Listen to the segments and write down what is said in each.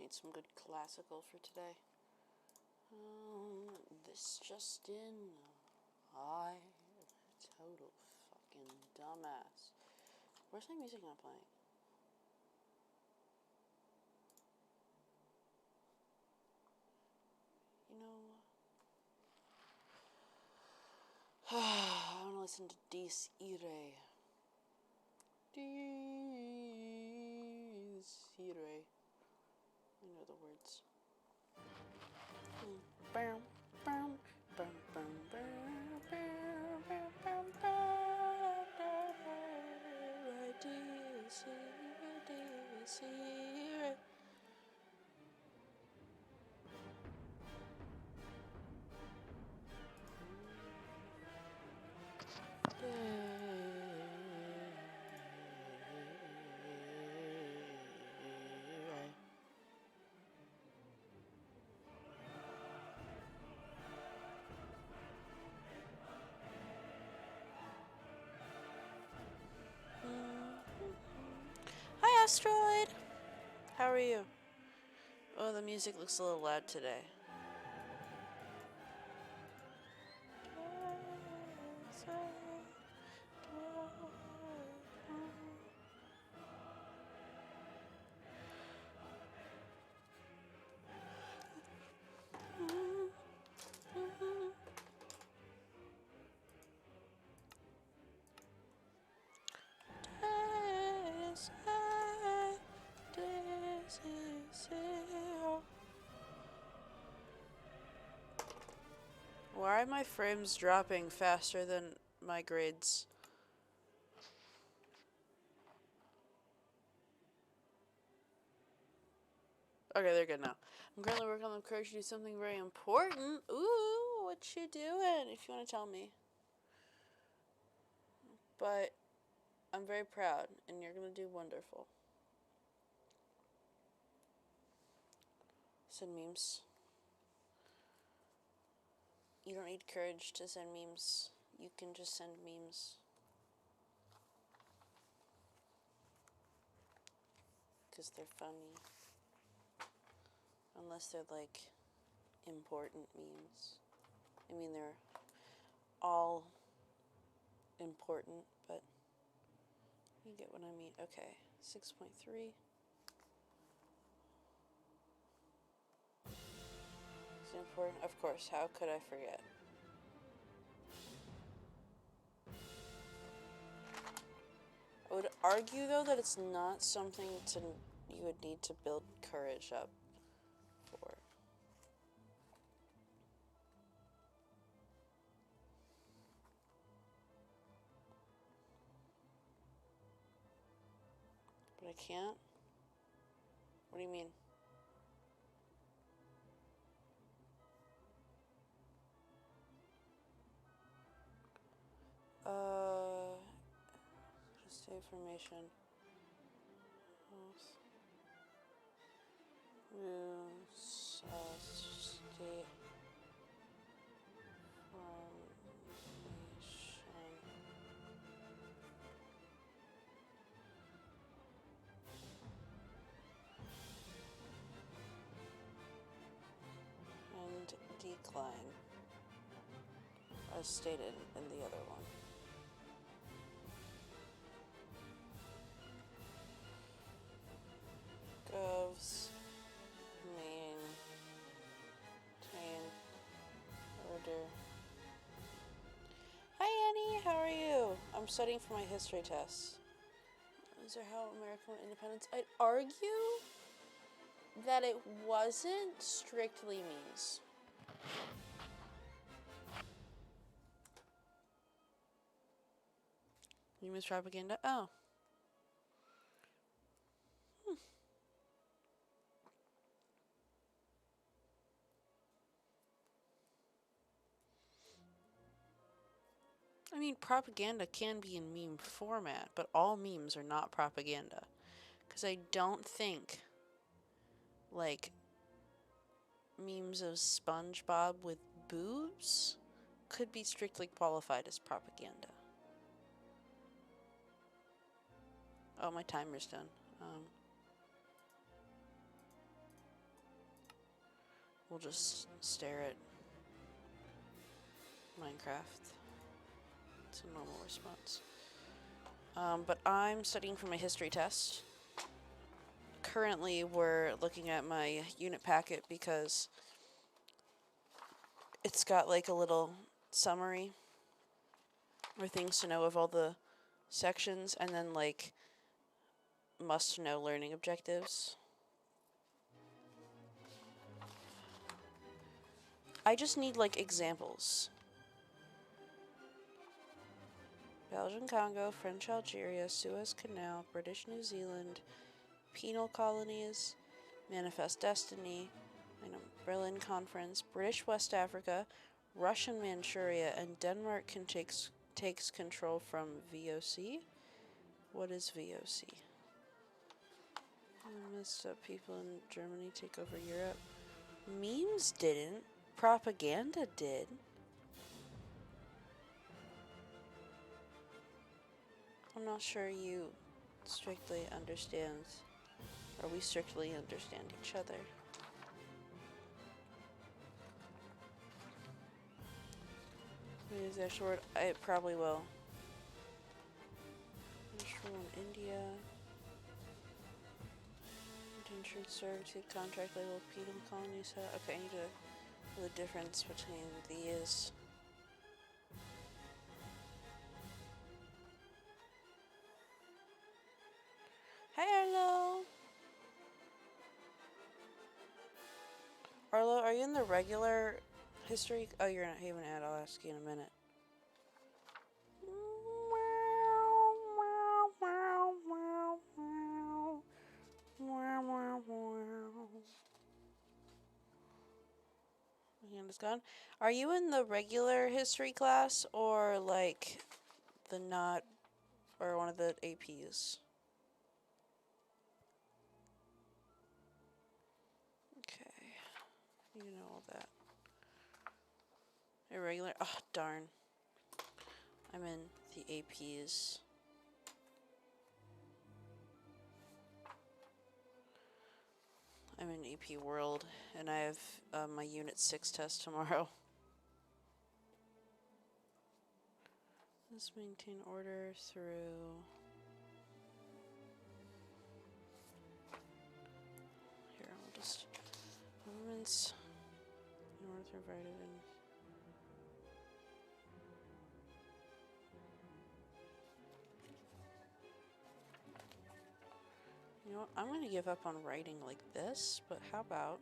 need some good classical for today. This just in. I am a total fucking dumbass. Where's my music not playing? You know, I want to listen to Dis Irae. Dis Irae. I know the words. Bam, bam, bam, bam, bam, bam, bam, bam, bam. Dis Irae. Hi, Asteroid! How are you? Oh, the music looks a little loud today. Why are my frames dropping faster than my grades? Okay, they're good now. I'm currently working on the courage to do something very important. Ooh, what you doing? If you want to tell me. But I'm very proud, and you're going to do wonderful. Send memes. You don't need courage to send memes. You can just send memes. Because they're funny. Unless they're, like, important memes. I mean, they're all important, but you get what I mean. Okay, 6.3. It's important. Of course, how could I forget? I would argue, though, that it's not something you would need to build courage up for. But I can't? What do you mean? Just information. State and decline, as stated in the other one. Govs, maintain, order. Hi Annie, how are you? I'm studying for my history tests. These are how American independence. I'd argue that it wasn't strictly memes. Memes propaganda? Oh. I mean, propaganda can be in meme format, but all memes are not propaganda. Because I don't think, like, memes of SpongeBob with boobs could be strictly qualified as propaganda. Oh, my timer's done. we'll just stare at Minecraft. It's a normal response. But I'm studying for my history test. Currently, we're looking at my unit packet because it's got like a little summary or things to know of all the sections, and then like must-know learning objectives. I just need like examples. Belgian Congo, French Algeria, Suez Canal, British New Zealand, penal colonies, Manifest Destiny, Berlin Conference, British West Africa, Russian Manchuria, and Denmark takes control from VOC. What is VOC? Messed up people in Germany take over Europe. Memes didn't. Propaganda did. I'm not sure you strictly understand, or we strictly understand each other. Use the actual word. I probably will. India. Indentured servitude contract label penal colonies. Okay, I need to know the difference between these. Hi, Arlo. Arlo, are you in the regular history? Oh, you're not even at. I'll ask you in a minute. Hand is gone. Are you in the regular history class or like the not or one of the APs? Okay. You know all that. Irregular. Oh, darn. I'm in the APs. I'm in AP World, and I have my Unit 6 test tomorrow. Let's maintain order through... Here, I'll just... Movements... In order through vitamin... You know what? I'm going to give up on writing like this, but how about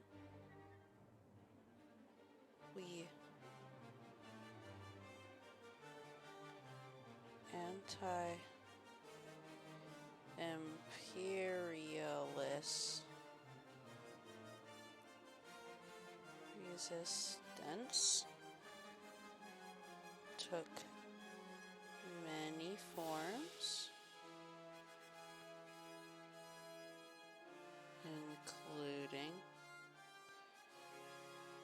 we anti-imperialist resistance took many forms, including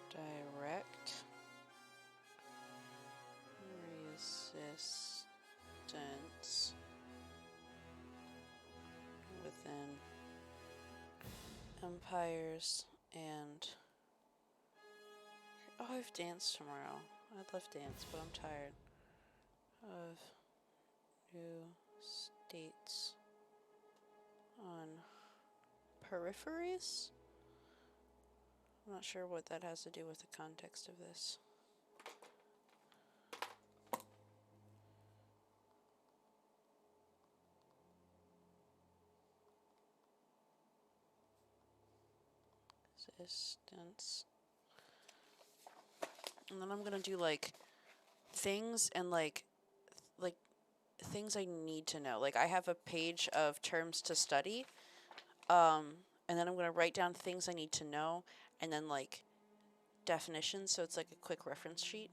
direct resistance within empires and... Oh, I have dance tomorrow. I'd love dance, but I'm tired. Of new states on peripheries? I'm not sure what that has to do with the context of this. Resistance. And then I'm gonna do like things and like things I need to know. Like I have a page of terms to study. And then I'm gonna write down things I need to know and then like definitions, so it's like a quick reference sheet.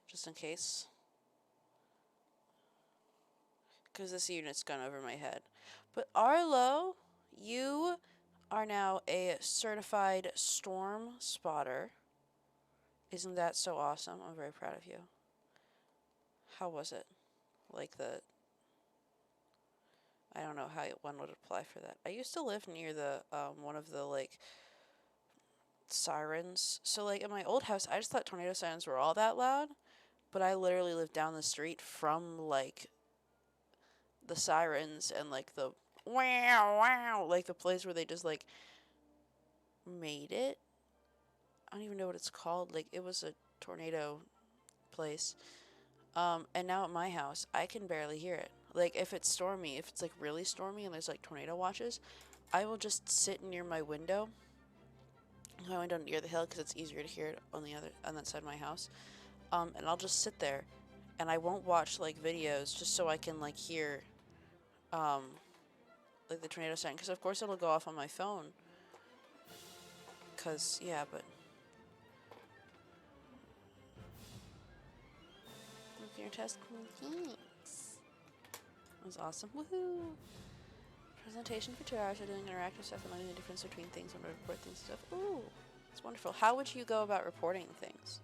Just in case. Because this unit's gone over my head. But Arlo, you are now a certified storm spotter. Isn't that so awesome? I'm very proud of you. How was it? Like the... I don't know how one would apply for that. I used to live near the, one of the, like, sirens. So, like, in my old house, I just thought tornado sirens were all that loud, but I literally lived down the street from, like, the sirens and, like, the wow, wow, like, the place where they just, like, made it. I don't even know what it's called. Like, it was a tornado place. And now at my house, I can barely hear it. Like, if it's stormy, if it's, like, really stormy and there's, like, tornado watches, I will just sit near my window near the hill because it's easier to hear it on that side of my house. And I'll just sit there, and I won't watch like videos just so I can like hear, like the tornado siren. Because of course it'll go off on my phone. Cause yeah, but look your test. Thanks. That was awesome. Woohoo! Presentation for 2 hours. We're doing interactive stuff and learning the difference between things when we report things and stuff. Ooh, it's wonderful. How would you go about reporting things?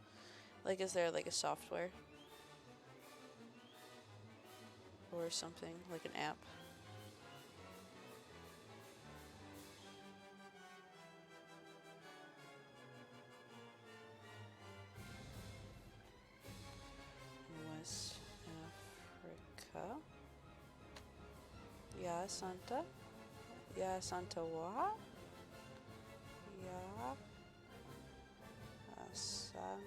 Like, is there like a software or something like an app? West Africa. Ya Santa. Ya Santa what? Ya Santa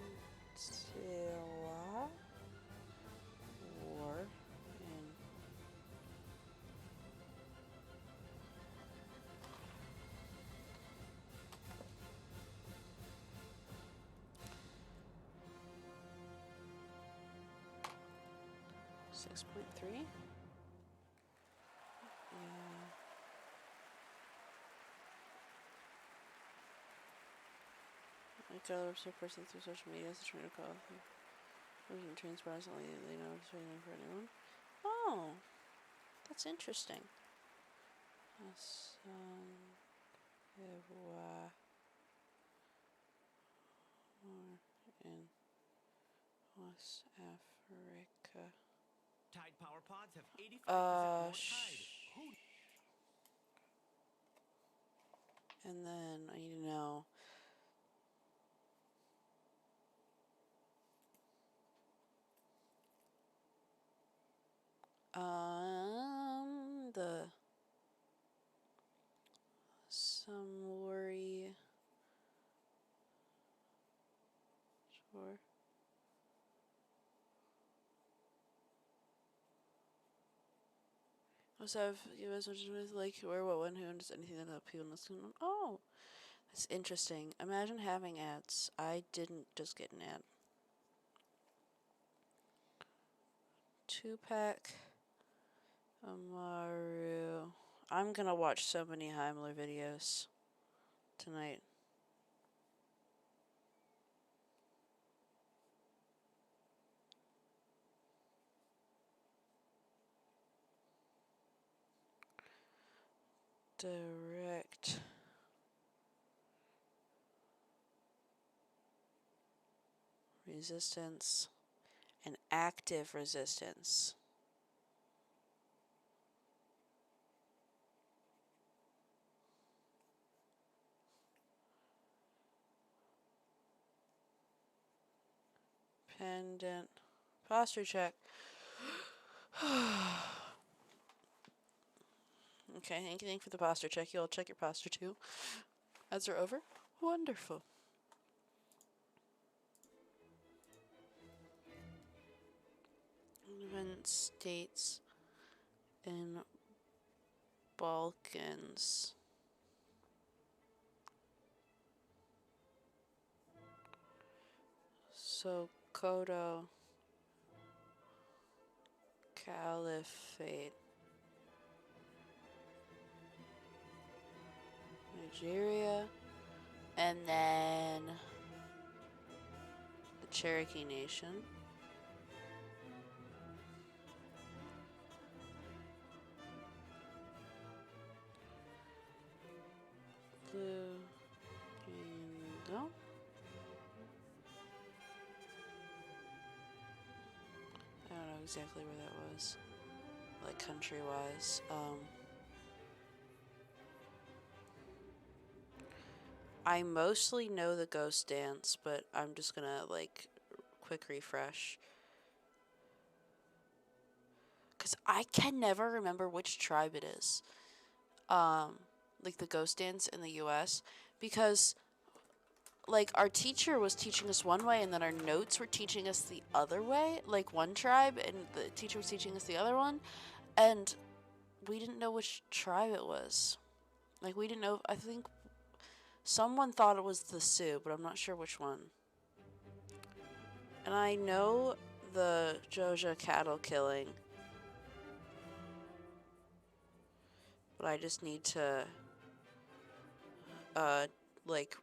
War in .3. Like other person through social media is trying to call them. Losing transparently, they know it's waiting for anyone. Oh, that's interesting. In West Africa. Tide Power Pods have 85% more Tide. And then I need to know. The Samori. Sure. Also, if you guys want to like where, what, when, who, and just anything that help people listen. Oh, that's interesting. Imagine having ads. I didn't just get an ad. 2-pack. Amaru. I'm gonna watch so many Heimler videos tonight. Direct resistance and active resistance. Pendant posture check. Okay, thank you for the posture check. You'll check your posture too. Ads are over. Wonderful. Event states in Balkans. Sokoto Caliphate. Nigeria. And then the Cherokee Nation. Blue Kingdom. I don't know exactly where that was, like country-wise. I mostly know the ghost dance, but I'm just gonna, like, quick refresh. Because I can never remember which tribe it is. Like, the ghost dance in the US. Because, like, our teacher was teaching us one way, and then our notes were teaching us the other way. Like, one tribe, and the teacher was teaching us the other one. And we didn't know which tribe it was. Like, we didn't know. I think someone thought it was the Sioux, but I'm not sure which one. And I know the Joja cattle killing, but I just need to, like,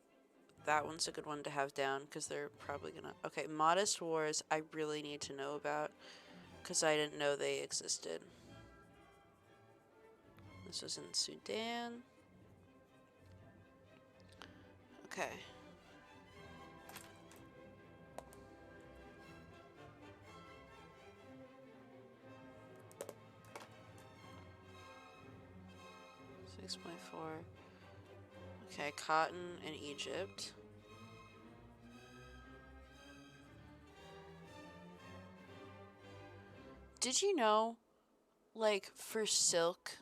that one's a good one to have down because they're probably gonna. Okay, Modest Wars, I really need to know about because I didn't know they existed. This was in Sudan. Okay. .4. Okay, cotton in Egypt. Did you know, like, for silk,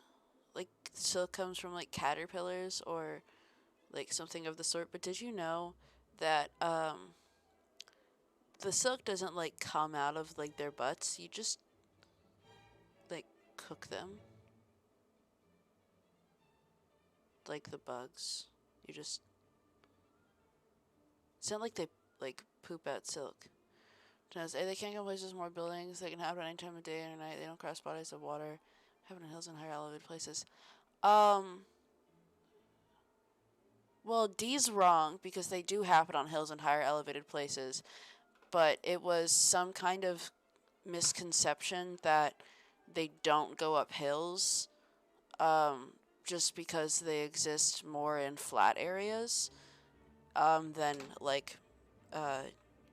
like, silk comes from, like, caterpillars or, like, something of the sort, but did you know that, the silk doesn't, like, come out of, like, their butts? You just, like, cook them. Like the bugs. You just... It's not like they, like, poop out silk. They can't go places with more buildings. They can happen any time of day or night. They don't cross bodies of water. Happen in hills and higher elevated places. Well, D's wrong because they do happen on hills and higher elevated places. But it was some kind of misconception that they don't go up hills, just because they exist more in flat areas, than, like,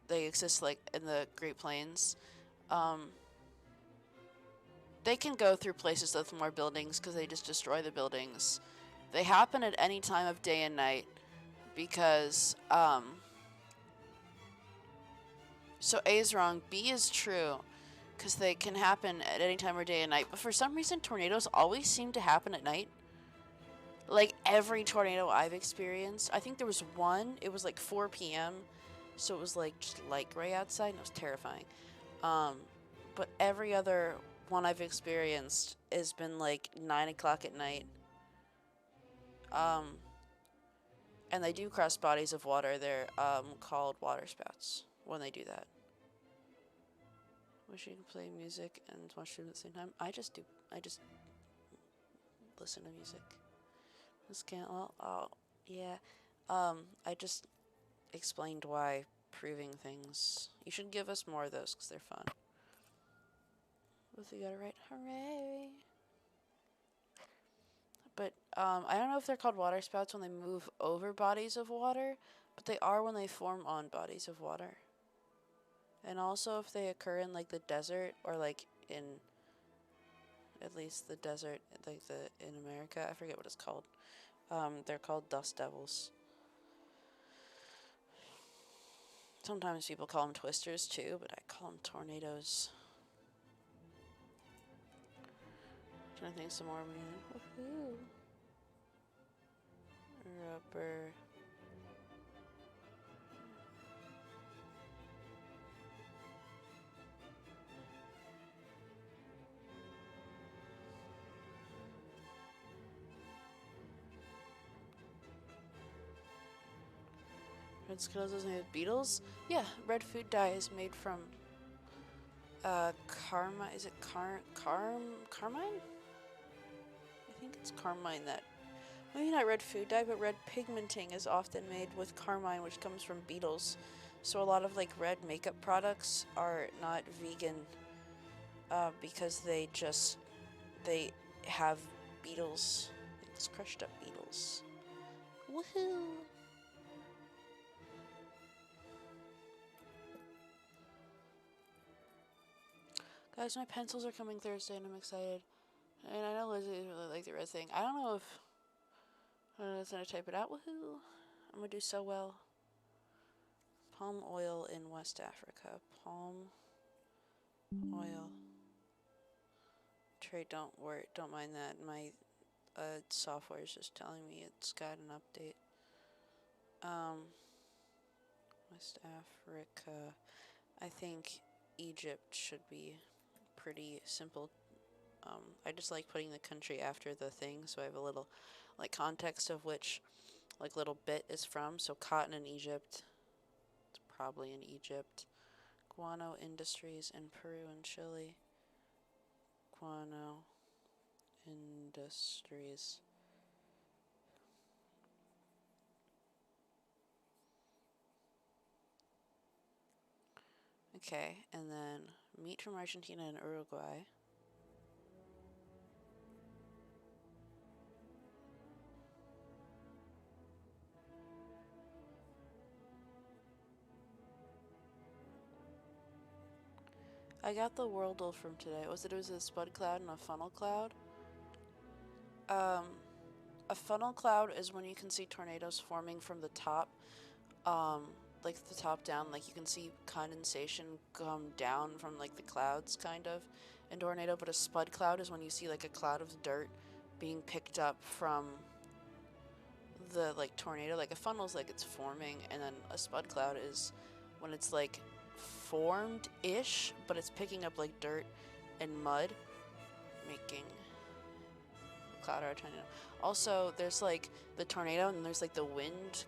they exist, like, in the Great Plains. They can go through places with more buildings because they just destroy the buildings. They happen at any time of day and night because, so A is wrong, B is true, because they can happen at any time of day and night. But for some reason, tornadoes always seem to happen at night. Like, every tornado I've experienced, I think there was one, it was like 4 p.m., so it was, like, just light gray outside, and it was terrifying. But every other one I've experienced has been, like, 9 o'clock at night. And they do cross bodies of water. They're, called waterspouts when they do that. Wish you could play music and watch it at the same time. I just listen to music. This can't, well, oh, yeah. I just explained why proving things. You should give us more of those because they're fun. Both you got it right. Hooray! But, I don't know if they're called waterspouts when they move over bodies of water, but they are when they form on bodies of water. And also if they occur in, like, the desert or, like, in at least the desert, like, in America. I forget what it's called. They're called dust devils. Sometimes people call them twisters too, but I call them tornadoes. Trying to think some more. Woohoo! Rubber. Red Skittles is made with beetles? Yeah, red food dye is made from, carmine. Is it carmine? I think it's carmine that... Maybe not red food dye, but red pigmenting is often made with carmine, which comes from beetles. So a lot of, like, red makeup products are not vegan, because they have beetles. It's crushed up beetles. Woohoo! Guys, my pencils are coming Thursday and I'm excited. And I know Lizzie really liked the red thing. I don't know if I was gonna type it out. Woohoo! I'm gonna do so well. Palm oil in West Africa. Palm oil. Trade, don't mind that. My software is just telling me it's got an update. West Africa. I think Egypt should be pretty simple. I just like putting the country after the thing, so I have a little, like, context of which, like, little bit is from. So cotton in Egypt. It's probably in Egypt. Guano industries in Peru and Chile. Guano industries. Okay, and then meat from Argentina and Uruguay. I got the Worldle from today. It was a spud cloud and a funnel cloud. A funnel cloud is when you can see tornadoes forming from the top, like the top down, like you can see condensation come down from like the clouds kind of in tornado. But a spud cloud is when you see like a cloud of dirt being picked up from the like tornado. Like a funnel's like it's forming, and then a spud cloud is when it's like formed-ish, but it's picking up like dirt and mud, making a cloud or a tornado. Also, there's like the tornado, and there's like the wind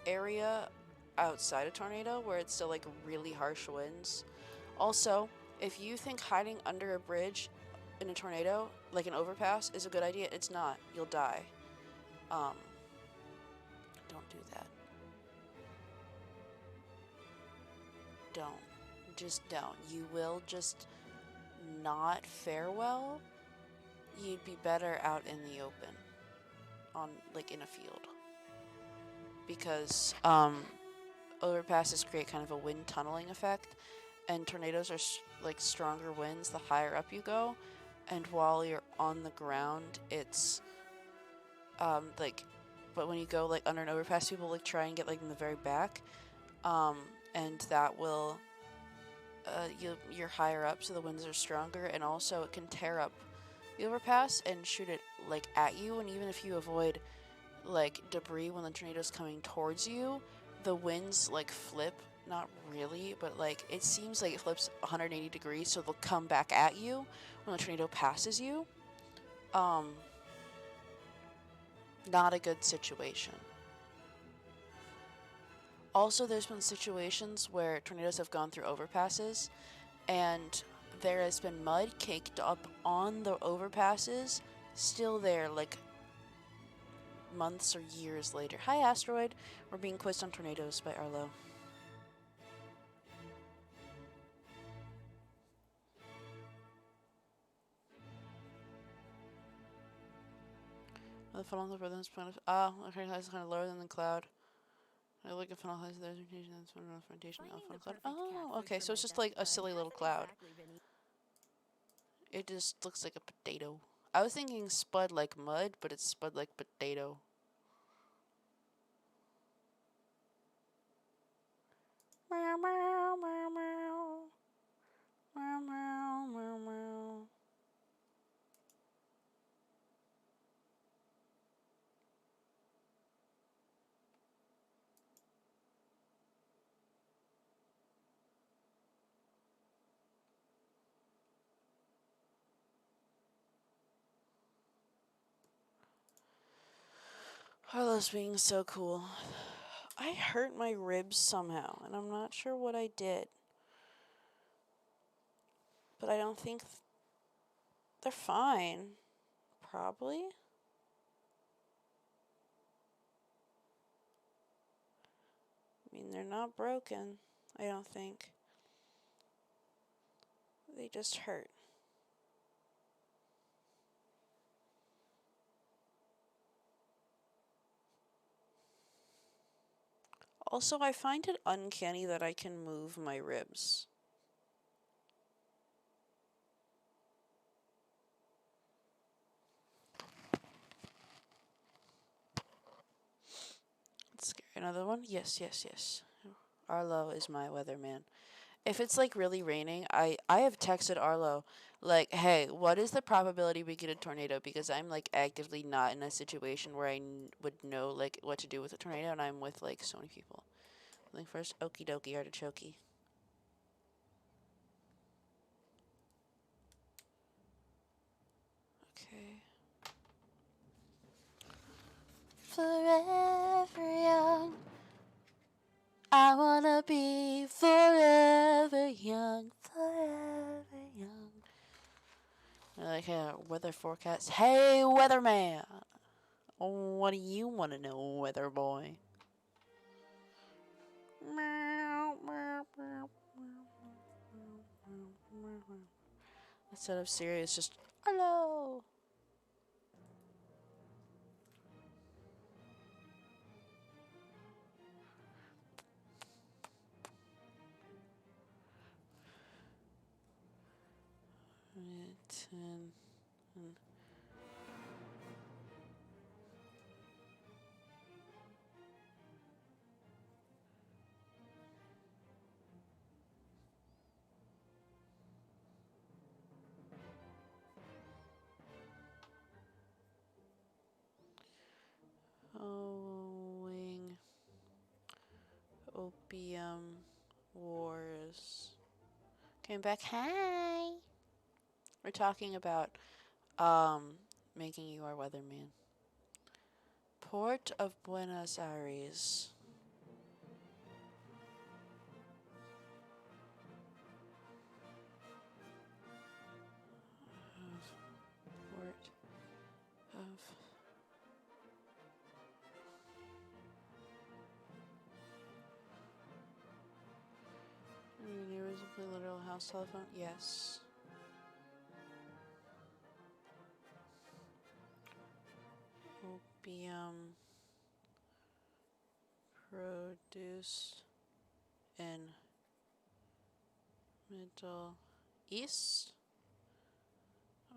area outside a tornado where it's still like really harsh winds. Also, if you think hiding under a bridge in a tornado, like an overpass, is a good idea, it's not. You'll die. Don't do that. Don't. Just don't. You will just not fare well. You'd be better out in the open, on like in a field, because overpasses create kind of a wind tunneling effect, and tornadoes are like stronger winds the higher up you go, and while you're on the ground, it's like, but when you go like under an overpass, people like try and get like in the very back, and that will you're higher up, so the winds are stronger, and also it can tear up the overpass and shoot it like at you. And even if you avoid like debris when the tornado's coming towards you, the winds like flip, not really, but like it seems like it flips 180 degrees, so they'll come back at you when the tornado passes you. Not a good situation. Also, there's been situations where tornadoes have gone through overpasses, and there has been mud caked up on the overpasses, still there, like months or years later. Hi, Asteroid. We're being quizzed on tornadoes by Arlo. The funnel of rhythms point of okay, that's kind of lower than the cloud. I look at funnel height, there's rotation, that's funnel fermentation, funnel cloud. Oh, okay, so it's just like a silly little cloud. It just looks like a potato. I was thinking spud like mud, but it's spud like potato. Meow, meow, meow, meow. Meow, meow, meow, meow. Arlo's being so cool. I hurt my ribs somehow, and I'm not sure what I did. But I don't think they're fine. Probably. I mean, they're not broken, I don't think. They just hurt. Also, I find it uncanny that I can move my ribs. It's another one? Yes, yes, yes. Arlo is my weatherman. If it's like really raining, I have texted Arlo like, "Hey, what is the probability we get a tornado?" Because I'm like actively not in a situation where would know like what to do with a tornado, and I'm with like so many people. Link first, okie dokie artichoke. Okay. Forever young. I wanna be forever young, forever young. I like weather forecast. Hey, weatherman. What do you want to know, weather boy? Instead of Siri, it's just hello. Owing opium wars. Came back. Hi. We're talking about making you our weatherman. Port of Buenos Aires. Port of neighbors play literal house telephone? Yes. Opium produced in Middle East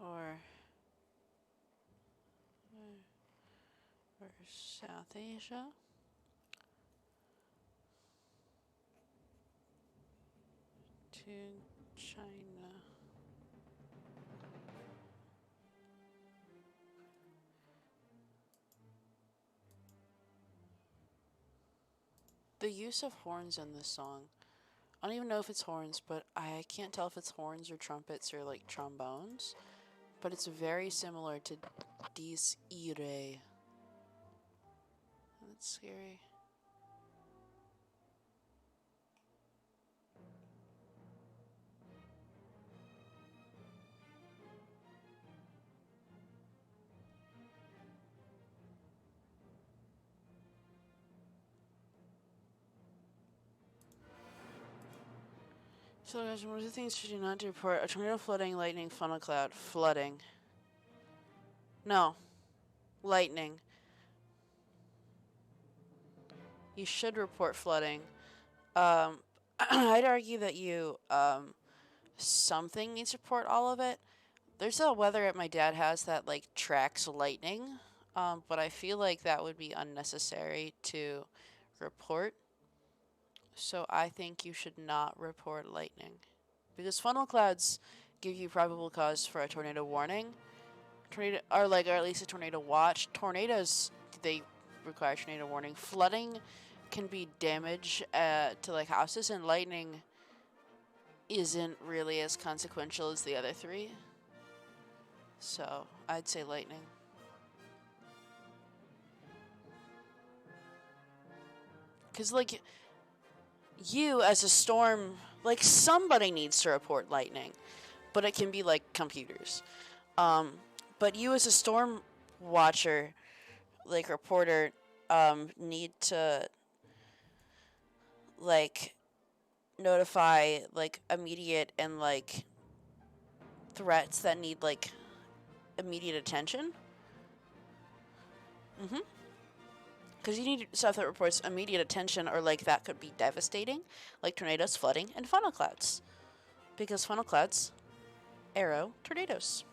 or South Asia? To China. The use of horns in this song. I don't even know if it's horns, but I can't tell if it's horns or trumpets or like trombones. But it's very similar to Dis Irae. That's scary. So guys, what are the things should you not do report? A tornado, flooding, lightning, funnel cloud, flooding. No. Lightning. You should report flooding. I'd argue that you, something needs to report all of it. There's a weather at my dad has that, like, tracks lightning, but I feel like that would be unnecessary to report. So I think you should not report lightning. Because funnel clouds give you probable cause for a tornado warning. Tornado, or at least a tornado watch. Tornadoes, they require tornado warning. Flooding can be damage to like houses, and lightning isn't really as consequential as the other three. So I'd say lightning. Because like you as a storm, like somebody needs to report lightning, but it can be like computers. But you as a storm watcher, like reporter, need to like notify like immediate and like threats that need like immediate attention. Because you need stuff that reports immediate attention, or like that could be devastating, like tornadoes, flooding, and funnel clouds. Because funnel clouds arrow tornadoes.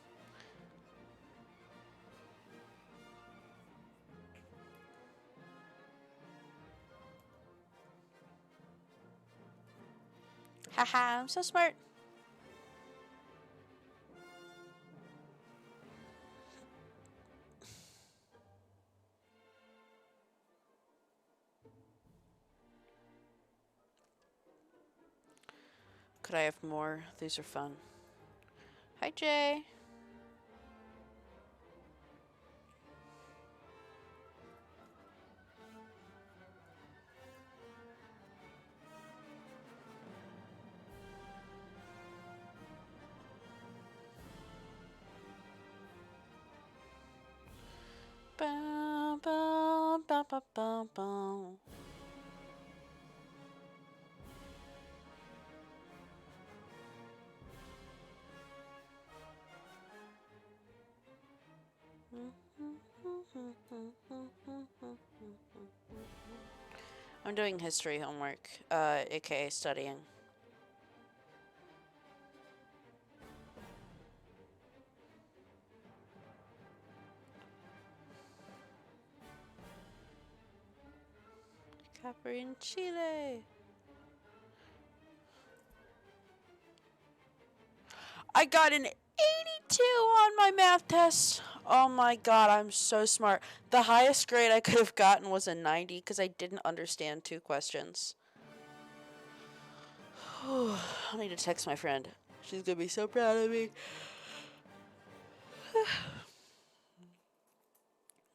Haha, I'm so smart. Could I have more? These are fun. Hi, Jay. Bow, bow, bow, bow, bow, bow. I'm doing history homework, aka studying. Capri in Chile. I got an 82 on my math test. Oh my god, I'm so smart. The highest grade I could have gotten was a 90 because I didn't understand 2 questions. I need to text my friend. She's gonna be so proud of me.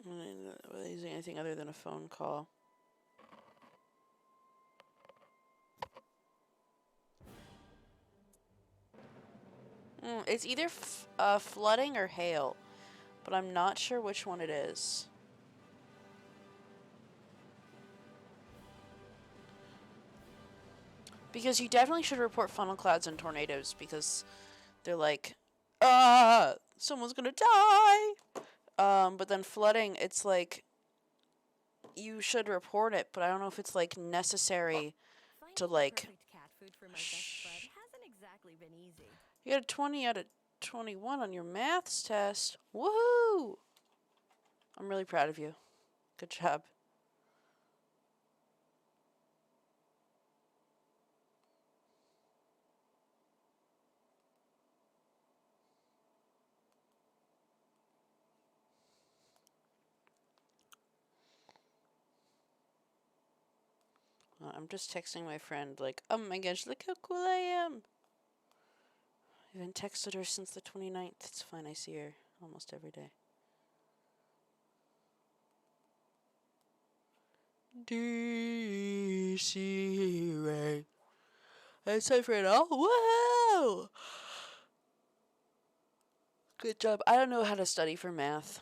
I'm not using anything other than a phone call. It's either flooding or hail, but I'm not sure which one it is. Because you definitely should report funnel clouds and tornadoes because they're like, someone's gonna die. But then flooding, it's like you should report it, but I don't know if it's like necessary to like. Cat food for my best bud hasn't exactly been easy. You got a 20 out of 21 on your maths test. Woohoo! I'm really proud of you. Good job. I'm just texting my friend like, oh my gosh, look how cool I am. I haven't texted her since the 29th. It's fine, I see her almost every day. DC Ray. That's my friend. Oh, woohoo! Good job. I don't know how to study for math.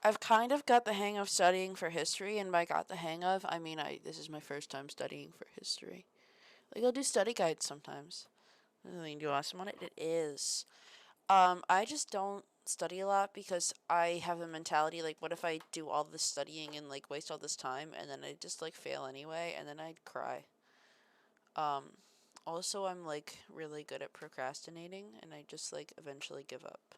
I've kind of got the hang of studying for history, and by got the hang of, I mean this is my first time studying for history. Like, I'll do study guides sometimes. Anything do awesome on it? It is. I just don't study a lot because I have a mentality like, what if I do all this studying and like waste all this time and then I just like fail anyway and then I'd cry. Also, I'm like really good at procrastinating and I just like eventually give up.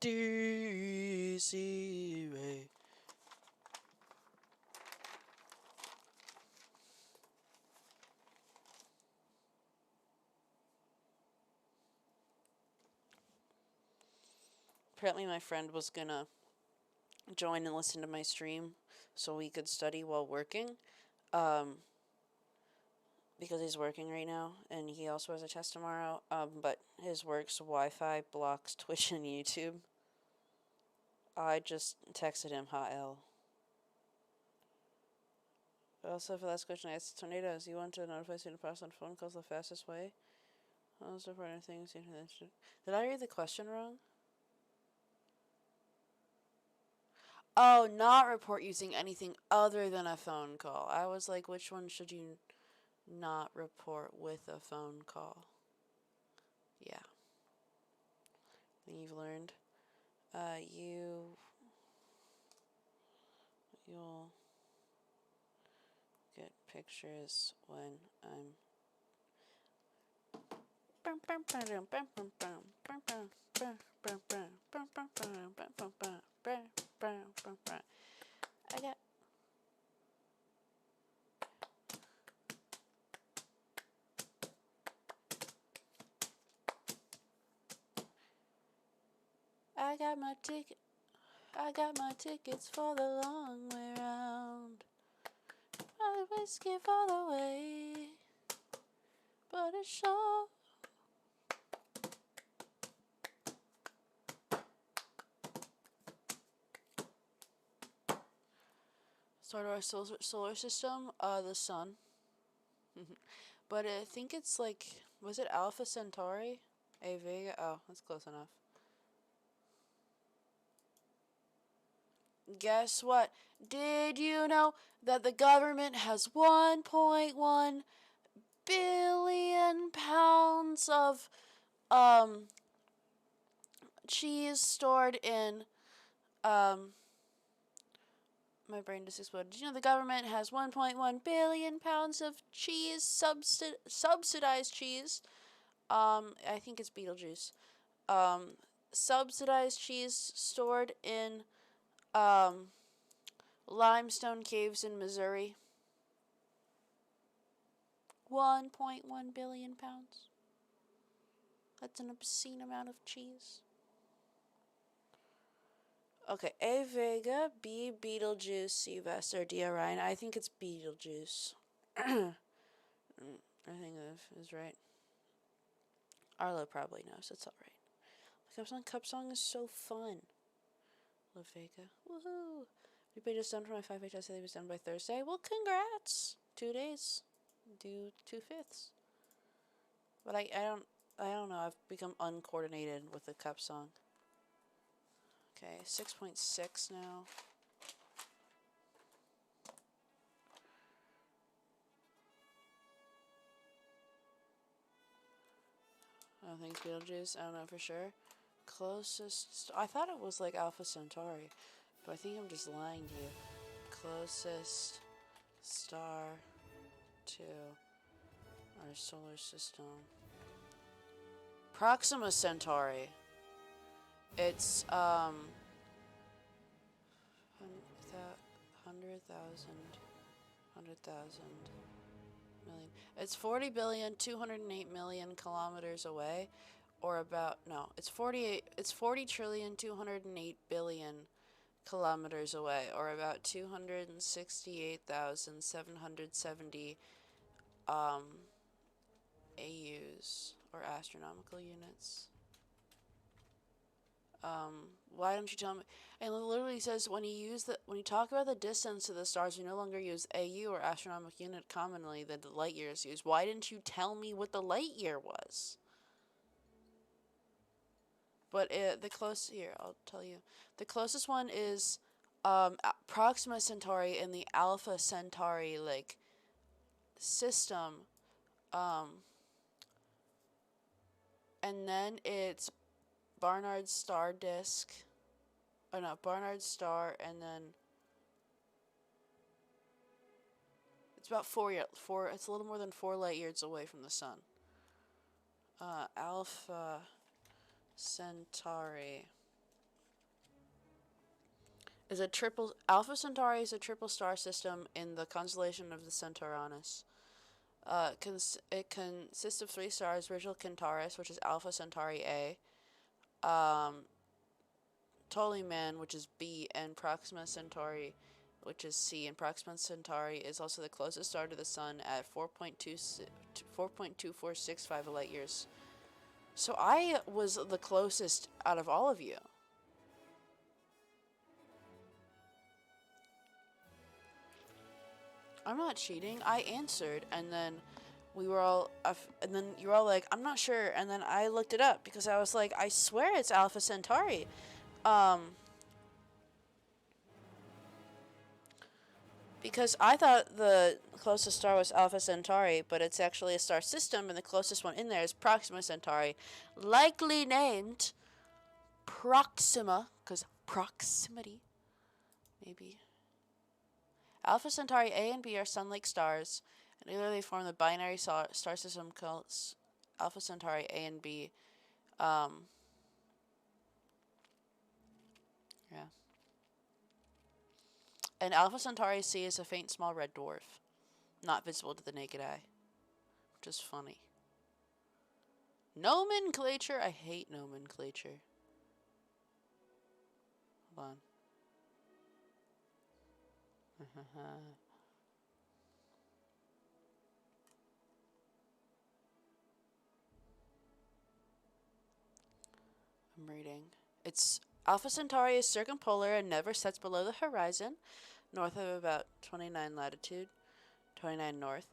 DC Ray. Apparently, my friend was gonna join and listen to my stream so we could study while working. Because he's working right now and he also has a test tomorrow. But his work's Wi-Fi blocks Twitch and YouTube. I just texted him, "Hi L." Also, for the last question, I asked tornadoes. You want to notify student pass on phone calls the fastest way? Also, for anything, did I read the question wrong? Oh, not report using anything other than a phone call. I was like, which one should you not report with a phone call? Yeah. Thing you've learned. You'll get pictures when I'm I got my ticket. I got my tickets for the long way round. I whiskey for the way, but it's sure. Start our solar system, the sun. But I think it's like, was it Alpha Centauri? A Vega? Oh, that's close enough. Guess what? Did you know that the government has 1.1 billion pounds of cheese stored in my brain just exploded. Did you know the government has 1.1 billion pounds of cheese, subsidized cheese? I think it's Beetlejuice. Subsidized cheese stored in limestone caves in Missouri. 1.1 billion pounds. That's an obscene amount of cheese. Okay, A Vega, B Beetlejuice, C Vesta, D Orion. I think it's Beetlejuice. I think that is right. Arlo probably knows. It's alright. Cup song is so fun. La Vega. Woohoo! Everybody just done for my 5 test. I think it was done by Thursday. Well, congrats! 2 days. Do 2/5. But I don't know. I've become uncoordinated with the cup song. Okay, 6.6 now. I don't think it's Beetlejuice. I don't know for sure. Closest... I thought it was like Alpha Centauri. But I think I'm just lying to you. Closest star to our solar system. Proxima Centauri. It's 100,000 million. It's 40,208,000,000 kilometers away, or about it's 40,208,000,000,000 kilometers away, or about 268,770 AUs, or astronomical units. Why don't you tell me? And it literally says when you talk about the distance to the stars, you no longer use AU or astronomical unit commonly that the light year is used. Why didn't you tell me what the light year was? But I'll tell you. The closest one is Proxima Centauri in the Alpha Centauri system. And then it's Barnard's star disk. Oh no, Barnard's star, and then it's about four. It's a little more than 4 light years away from the sun. Alpha Centauri is a triple. Alpha Centauri is a triple star system in the constellation of the Centaurus. It consists of 3 stars: Rigil Centaurus, which is Alpha Centauri A, Ptolemy, which is B, and Proxima Centauri, which is C. And Proxima Centauri is also the closest star to the sun at 4.2465 light years. So I was the closest out of all of you. I'm not cheating. I answered, and then we were all, and then you were all like, I'm not sure. And then I looked it up because I was like, I swear it's Alpha Centauri. Because I thought the closest star was Alpha Centauri, but it's actually a star system, and the closest one in there is Proxima Centauri, likely named Proxima, because proximity, maybe. Alpha Centauri A and B are sun-like stars, and together they form the binary star system called Alpha Centauri A and B. Yeah. And Alpha Centauri C is a faint small red dwarf, not visible to the naked eye, which is funny. Nomenclature? I hate nomenclature. Hold on. I'm reading. It's Alpha Centauri is circumpolar and never sets below the horizon, north of about 29 latitude, 29 north.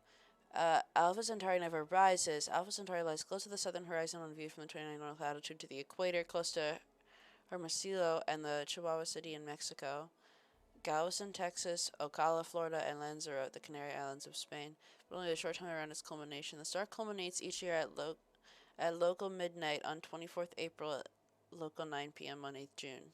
Alpha Centauri never rises. Alpha Centauri lies close to the southern horizon when viewed from the 29 north latitude to the equator, close to Hermosillo and the Chihuahua City in Mexico, Galveston, Texas, Ocala, Florida, and Lanzarote, the Canary Islands of Spain. But only a short time around its culmination. The star culminates each year at local midnight on 24th April at local 9 p.m. on 8th June.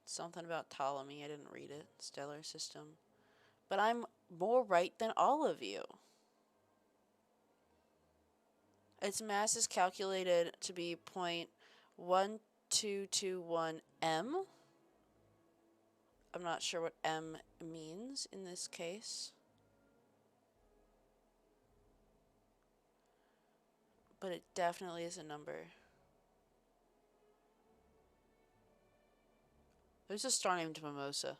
Something about Ptolemy. I didn't read it. Stellar system. But I'm more right than all of you. Its mass is calculated to be 0.1221 m. I'm not sure what m means in this case. But it definitely is a number. There's a star named Mimosa.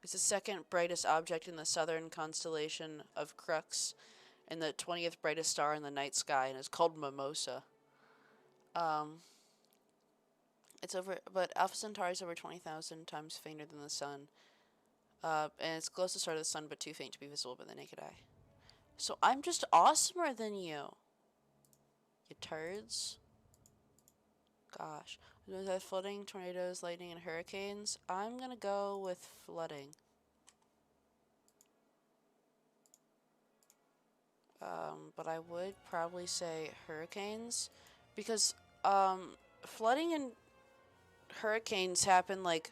It's the second brightest object in the southern constellation of Crux and the 20th brightest star in the night sky, and it's called Mimosa. But Alpha Centauri is over 20,000 times fainter than the sun. And it's close to the star of the sun, but too faint to be visible by the naked eye. So I'm just awesomer than you. You turds. Gosh. Was that flooding, tornadoes, lightning, and hurricanes? I'm gonna go with flooding. But I would probably say hurricanes, because flooding and hurricanes happen like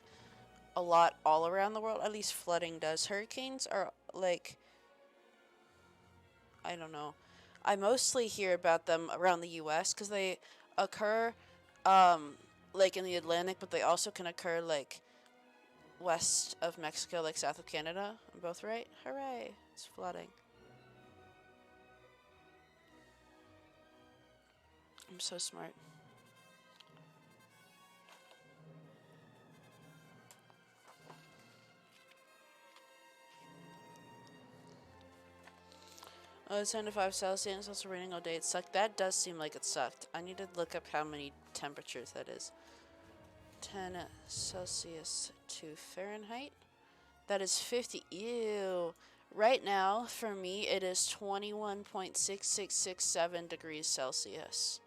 a lot all around the world. At least flooding does. Hurricanes are like, I don't know. I mostly hear about them around the U.S. because they occur like in the Atlantic, but they also can occur like west of Mexico, like south of Canada. I'm both right? Hooray! It's flooding. I'm so smart. Oh, it's 10 to 5 Celsius. It's also raining all day. It sucked. That does seem like it sucked. I need to look up how many temperatures that is. 10 Celsius to Fahrenheit. That is 50. Ew. Right now, for me, it is 21.6667 degrees Celsius.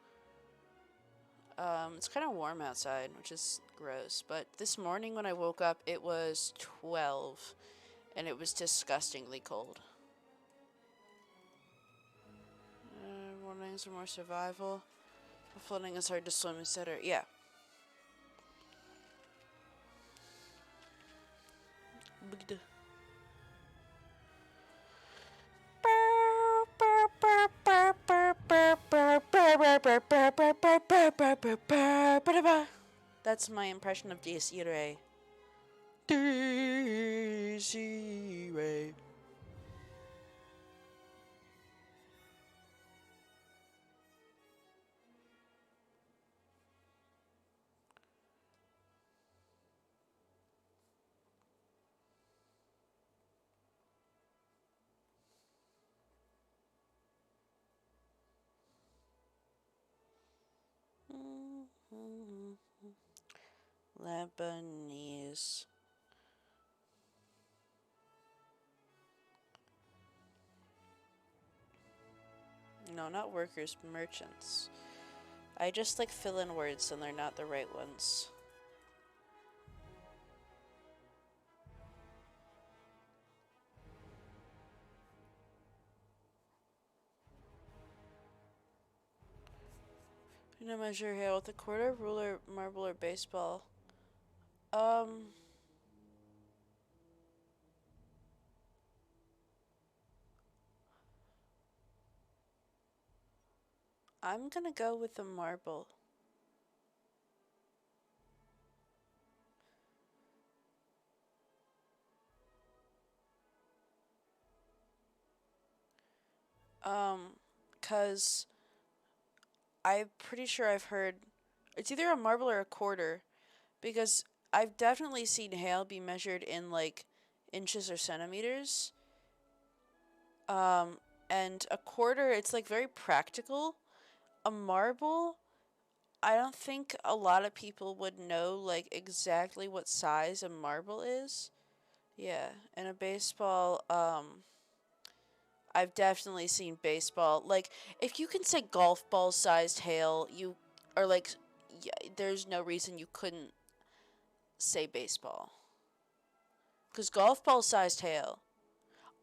It's kind of warm outside, which is gross. But this morning when I woke up, it was 12. And it was disgustingly cold. Warnings are more survival. Flooding is hard to swim, etc. Yeah. That's my impression of Daisy Ray. Daisy Ray. Lebanese. No, not workers, merchants. I just like fill in words and they're not the right ones. No measure hail with a quarter, ruler, marble, or baseball. I'm gonna go with the marble. Cause I'm pretty sure I've heard it's either a marble or a quarter because I've definitely seen hail be measured in like inches or centimeters. Um, and a quarter, it's like very practical. A marble, I don't think a lot of people would know like exactly what size a marble is. Yeah, and a baseball, I've definitely seen baseball. Like, if you can say golf ball sized hail, you are like, yeah, there's no reason you couldn't say baseball. Because golf ball sized hail.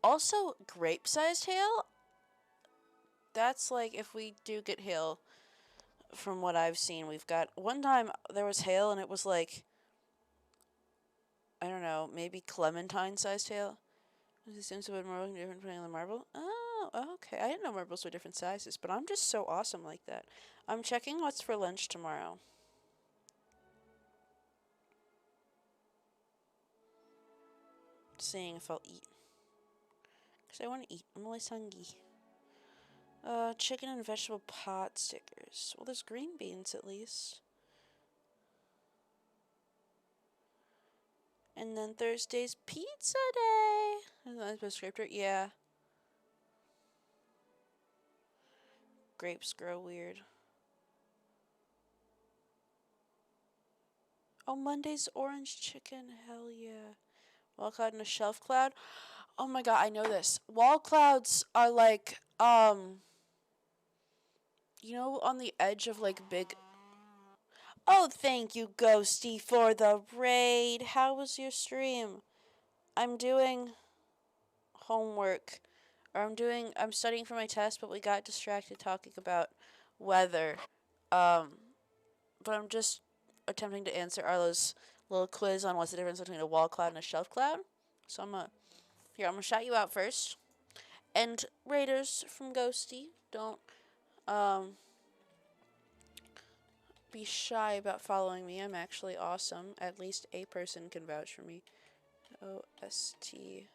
Also, grape sized hail, that's like if we do get hail, from what I've seen, we've got one time there was hail and it was like, I don't know, maybe clementine sized hail. It seems to be more different depending on the marble. Oh, okay. I didn't know marbles were different sizes, but I'm just so awesome like that. I'm checking what's for lunch tomorrow. Seeing if I'll eat. Because I want to eat. I'm always hungry. Chicken and vegetable pot stickers. Well, there's green beans at least. And then Thursday's pizza day. Is that a descriptor? Yeah. Grapes grow weird. Oh, Monday's orange chicken. Hell yeah. Wall cloud and a shelf cloud. Oh my god, I know this. Wall clouds are like, you know, on the edge of like big. Oh, thank you, Ghosty, for the raid. How was your stream? I'm doing homework. Or I'm studying for my test, but we got distracted talking about weather. Um, but I'm just attempting to answer Arlo's little quiz on what's the difference between a wall cloud and a shelf cloud. So I'm gonna shout you out first. And raiders from Ghosty, don't um be shy about following me. I'm actually awesome. At least a person can vouch for me. OSTRY.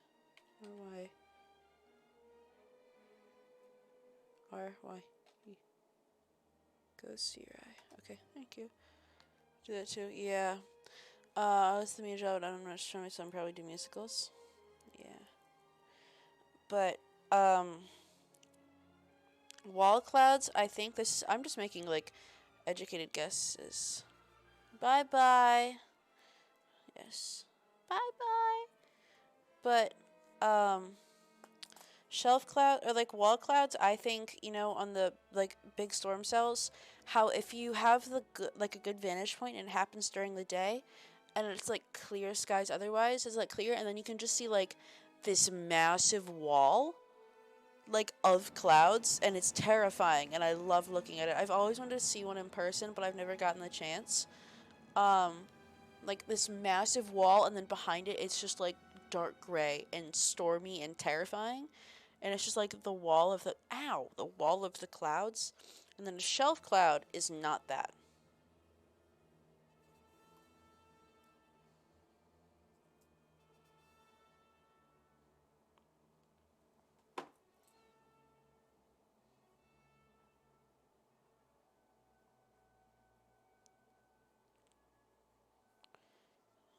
Ghosty. Okay, thank you. Do that too. Yeah. That's the music job. I'm not sure my son probably do musicals. Yeah. But wall clouds, I think I'm just making like educated guesses. Bye bye. Yes. Bye bye. But shelf cloud or like wall clouds, I think, you know, on the like big storm cells, how if you have like a good vantage point and it happens during the day and it's like clear skies otherwise, it's like clear and then you can just see like this massive wall like of clouds and it's terrifying and I love looking at it. I've always wanted to see one in person, but I've never gotten the chance. Like this massive wall and then behind it it's just like dark gray and stormy and terrifying. And it's just like the wall of the wall of the clouds. And then a shelf cloud is not that.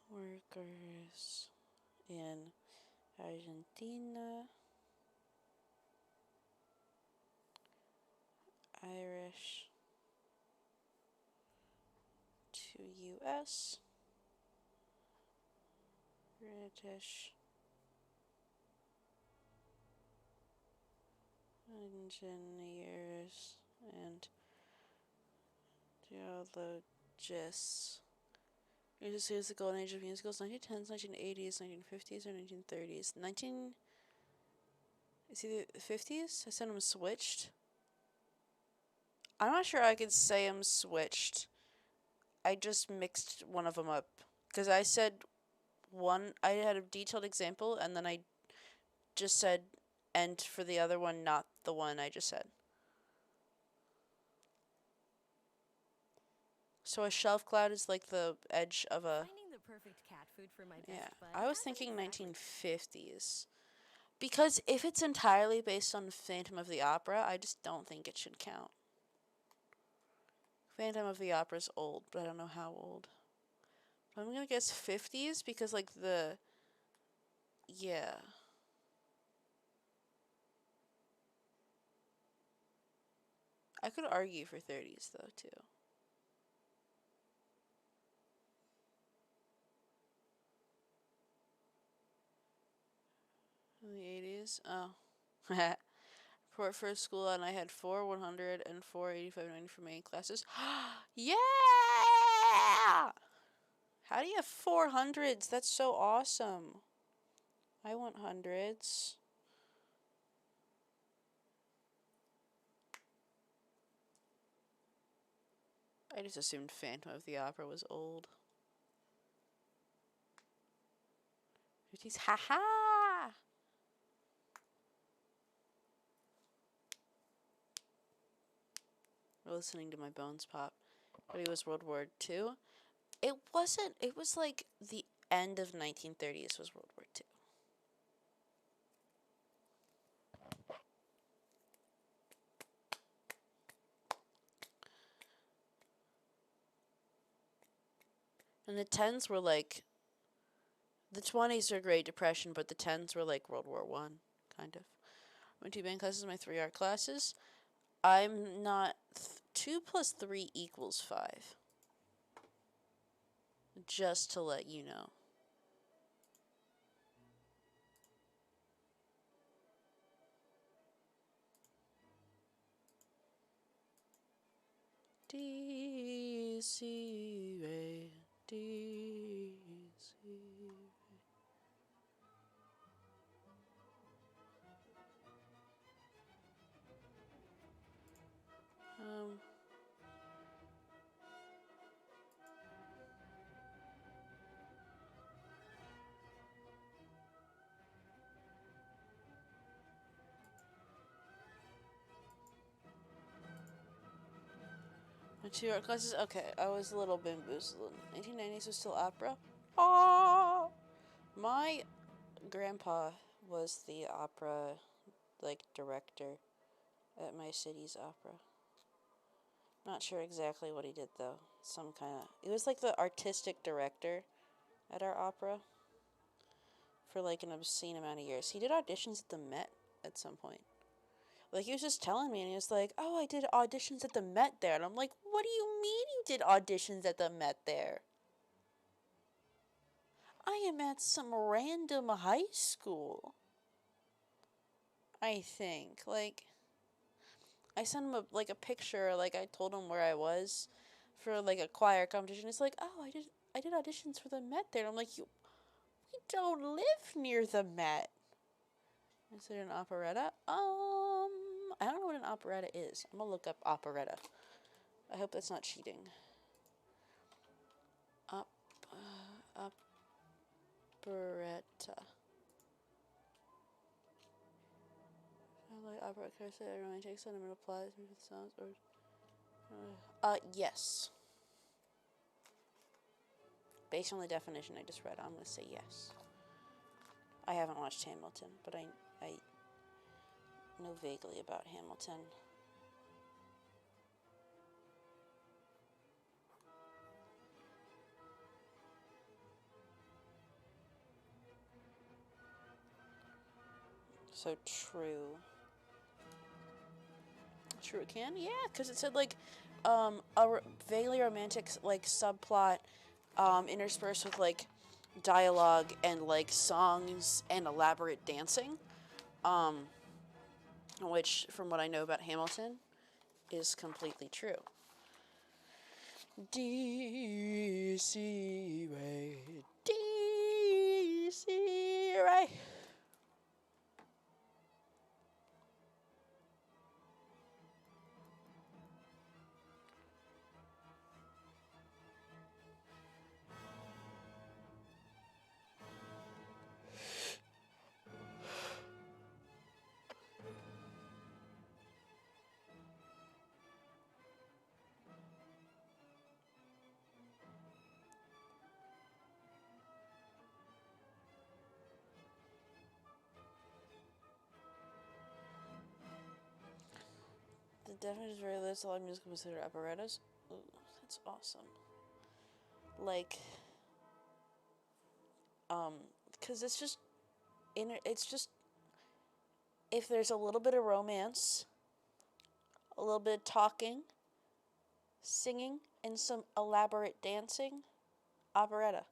Workers in Argentina, Irish to US, British engineers and geologists. Here's the golden age of musicals: 1910s, 1980s, 1950s, or 1930s. It's either the 50s. I said them switched. I'm not sure I could say them switched. I just mixed one of them up because I said one. I had a detailed example, and then I just said "and" for the other one, not the one I just said. So a shelf cloud is like the edge of a... Finding the perfect cat food for my Yeah, best bud I was hasn't thinking exactly 1950s. Because if it's entirely based on Phantom of the Opera, I just don't think it should count. Phantom of the Opera's old, but I don't know how old. But I'm gonna guess 50s because, like, the... Yeah. I could argue for 30s, though, too. In the 80s? Oh. Report for school, and I had 4 100 and 4 85/90 for main classes. Yeah! How do you have 400s? That's so awesome. I want hundreds. I just assumed Phantom of the Opera was old. 50s, haha! Listening to my bones pop. But it was World War II. It wasn't, it was like the end of 1930s was World War II. And the 10s were like, the 20s are Great Depression, but the 10s were like World War One, kind of. My 2 band classes, my 3 art classes. I'm not, 2 plus 3 equals 5. Just to let you know. DC Ray, DC Ray. Um, my 2 art classes. Okay, I was a little bamboozled. 1990s was still opera. Oh, my grandpa was the opera, like, director at my city's opera. Not sure exactly what he did though. Some kind of. It was like the artistic director at our opera for like an obscene amount of years. He did auditions at the Met at some point. Like, he was just telling me, and he was like, "Oh, I did auditions at the Met there." And I'm like, "What do you mean you did auditions at the Met there?" I am at some random high school. I think. Like, I sent him a picture, like, I told him where I was for, like, a choir competition. It's like, "Oh, I did auditions for the Met there." And I'm like, "We don't live near the Met." Is it an operetta? I don't know what an operetta is. I'm gonna look up operetta. I hope that's not cheating. Operetta. I like opera because it romantic sentiment applies to the songs or. Yes. Based on the definition I just read, I'm gonna say yes. I haven't watched Hamilton, but I know vaguely about Hamilton. So true. True it can? Yeah, because it said, like, vaguely romantic, like, subplot, interspersed with, like, dialogue and, like, songs and elaborate dancing. Which, from what I know about Hamilton, is completely true. DC Ray, DC Ray. definition is very little. All music considered operettas. Ooh, that's awesome. Like, because it's just if there's a little bit of romance, a little bit of talking, singing, and some elaborate dancing, operetta.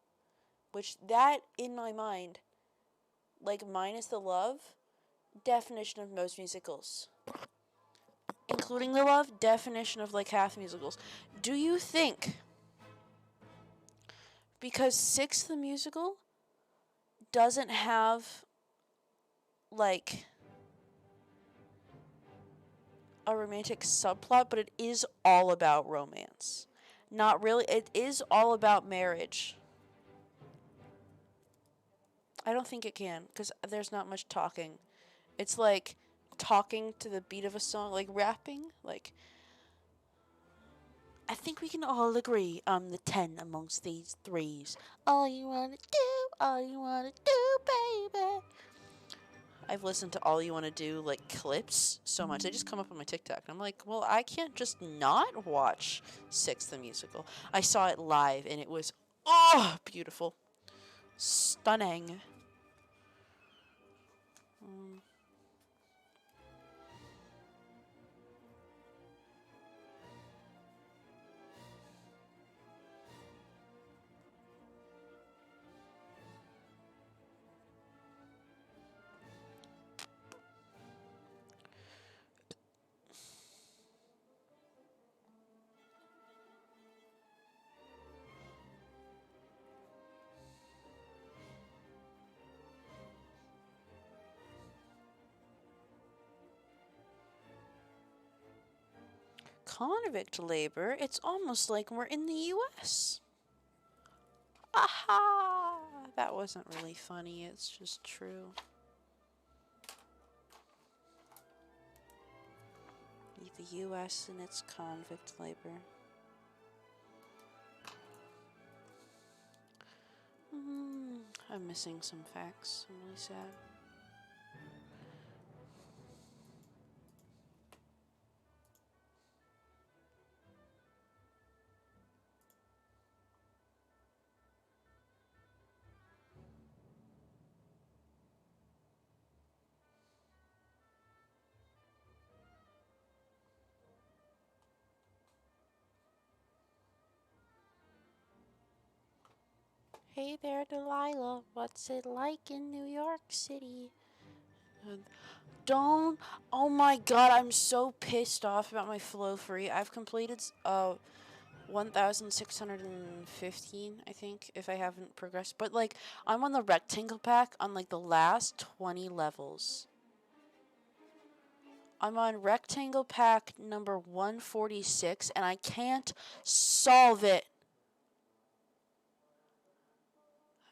Which that, in my mind, like minus the love, definition of most musicals. Including the love, definition of like half musicals. Do you think, because Six the Musical doesn't have like a romantic subplot, but it is all about romance? Not really. It is all about marriage. I don't think it can, because there's not much talking. It's like talking to the beat of a song, like rapping. Like, I think we can all agree I'm the 10 amongst these threes. All you wanna do, baby. I've listened to All You Wanna Do, like, clips so much. They just come up on my TikTok. And I'm like, well, I can't just not watch Six the Musical. I saw it live, and it was, oh, beautiful. Stunning. Convict labor, it's almost like we're in the US. Aha! That wasn't really funny, it's just true. The US and its convict labor. I'm missing some facts. I'm really sad. Hey there, Delilah. What's it like in New York City? Don't. Oh my god, I'm so pissed off about my flow free. I've completed 1,615, I think, if I haven't progressed. But like, I'm on the rectangle pack on like the last 20 levels. I'm on rectangle pack number 146, and I can't solve it.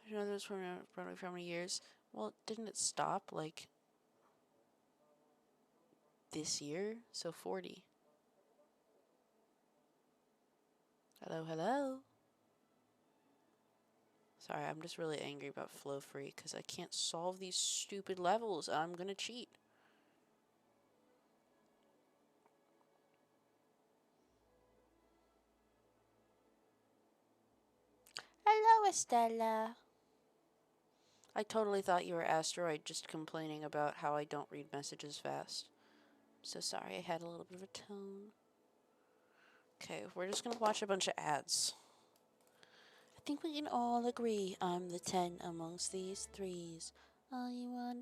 You know, this was for how many years? Well, didn't it stop like this year? So 40. Hello, hello. Sorry, I'm just really angry about flow free because I can't solve these stupid levels. I'm gonna cheat. Hello, Estella. I totally thought you were Asteroid, just complaining about how I don't read messages fast. So sorry, I had a little bit of a tone. Okay, we're just gonna watch a bunch of ads. I think we can all agree I'm the 10 amongst these threes. All you wanna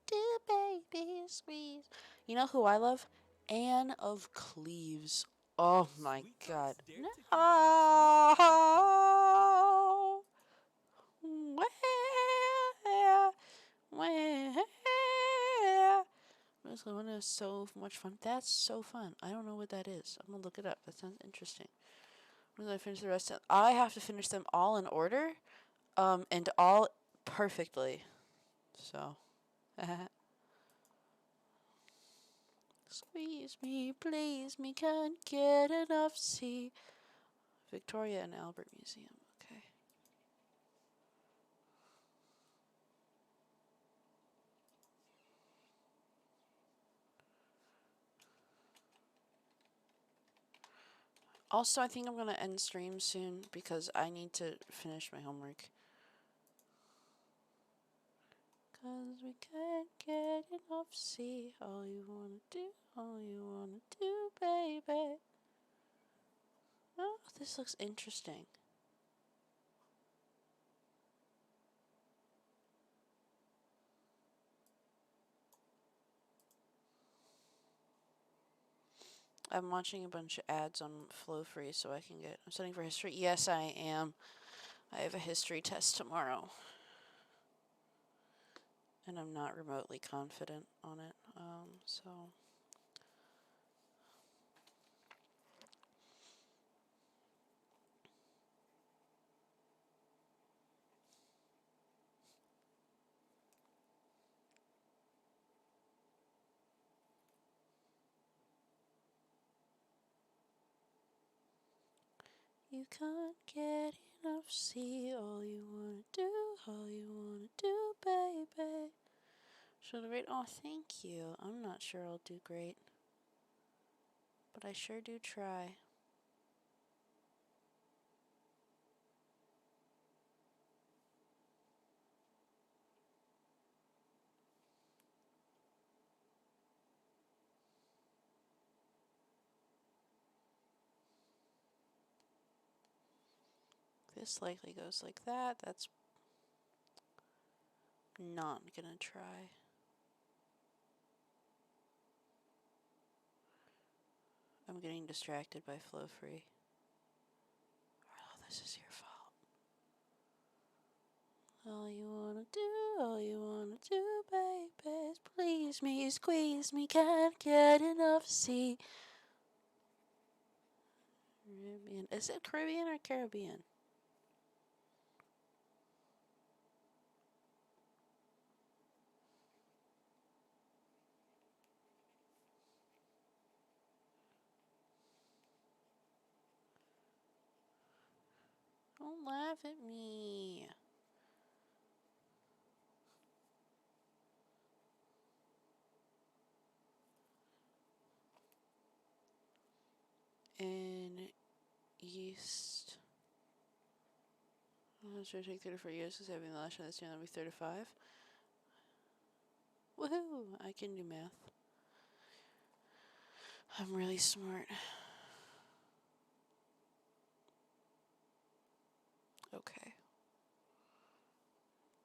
do, baby, is squeeze. You know who I love? Anne of Cleves. Oh my god. No. This one is so much fun. That's so fun. I don't know what that is. I'm gonna look it up. That sounds interesting. When did I finish the rest of them? I have to finish them all in order, and all perfectly. So, squeeze me, please me, can't get enough. See, Victoria and Albert Museum. Okay. Also, I think I'm gonna end stream soon because I need to finish my homework. Cause we can't get enough, see all you wanna do, baby. Oh, this looks interesting. I'm watching a bunch of ads on Flow Free so I can get. I'm studying for history. Yes, I am. I have a history test tomorrow. And I'm not remotely confident on it. So. You can't get enough, see all you wanna do, baby. Should I rate? Oh, thank you. I'm not sure I'll do great. But I sure do try. This likely goes like that. That's not gonna try. I'm getting distracted by Flow Free. Oh, this is your fault. All you wanna do, baby, is please me, squeeze me, can't get enough, see. Caribbean. Is it Caribbean or Caribbean? Don't laugh at me. In East. I'm not sure it take 34 years because having the last one this year, that'll be 35. Woohoo! I can do math. I'm really smart. Okay.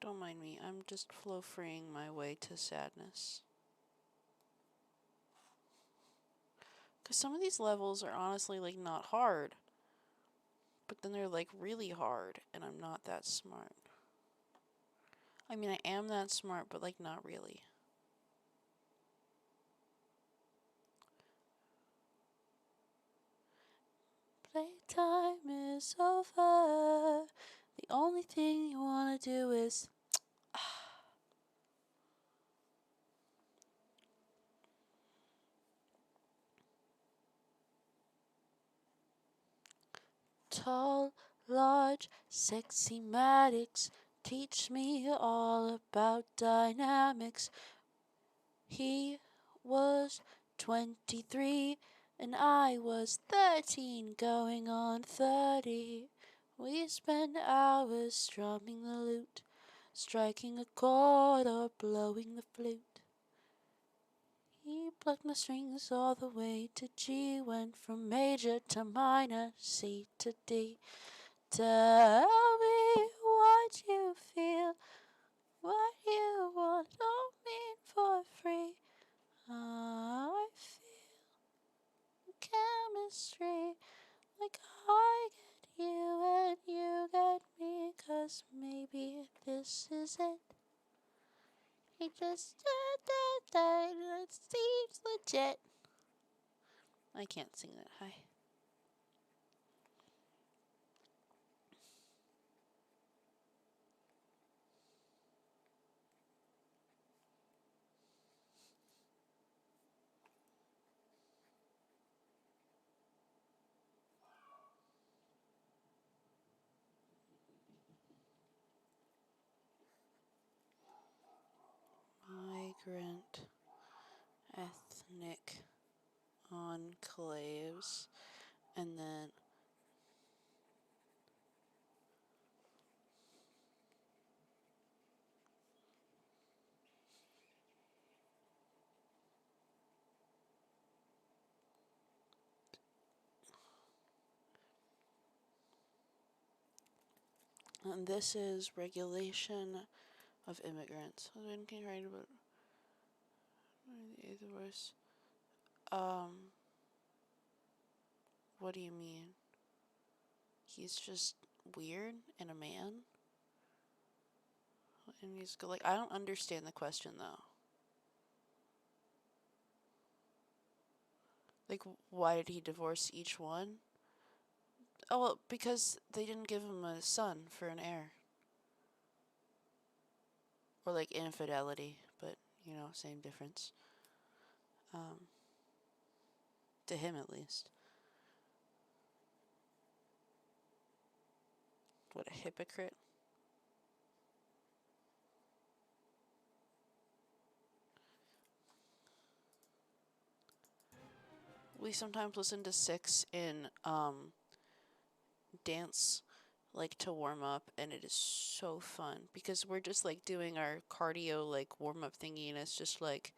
Don't mind me. I'm just flow freeing my way to sadness. Because some of these levels are honestly like not hard. But then they're like really hard, and I'm not that smart. I mean, I am that smart, but like not really. Playtime is over. The only thing you wanna do is. Tall, large, sexy Maddox, teach me all about dynamics. He was 23 and I was 13 going on 30. We spent hours strumming the lute, striking a chord or blowing the flute. He plucked my strings all the way to G, went from major to minor, C to D. Tell me what you feel, what you want, don't mean for free. I feel chemistry, like I get you and you get me, 'cause maybe this is it. He just it seems legit. I can't sing that high. Migrant ethnic enclaves And then this is regulation of immigrants. I was thinking right about the worst. What do you mean? He's just weird and a man? And he's like, I don't understand the question though. Like, why did he divorce each one? Oh, well, because they didn't give him a son for an heir. Or like infidelity, but you know, same difference. To him at least. What a hypocrite. We sometimes listen to Six in dance like to warm up, and it is so fun because we're just like doing our cardio like warm up thingy, and it's just like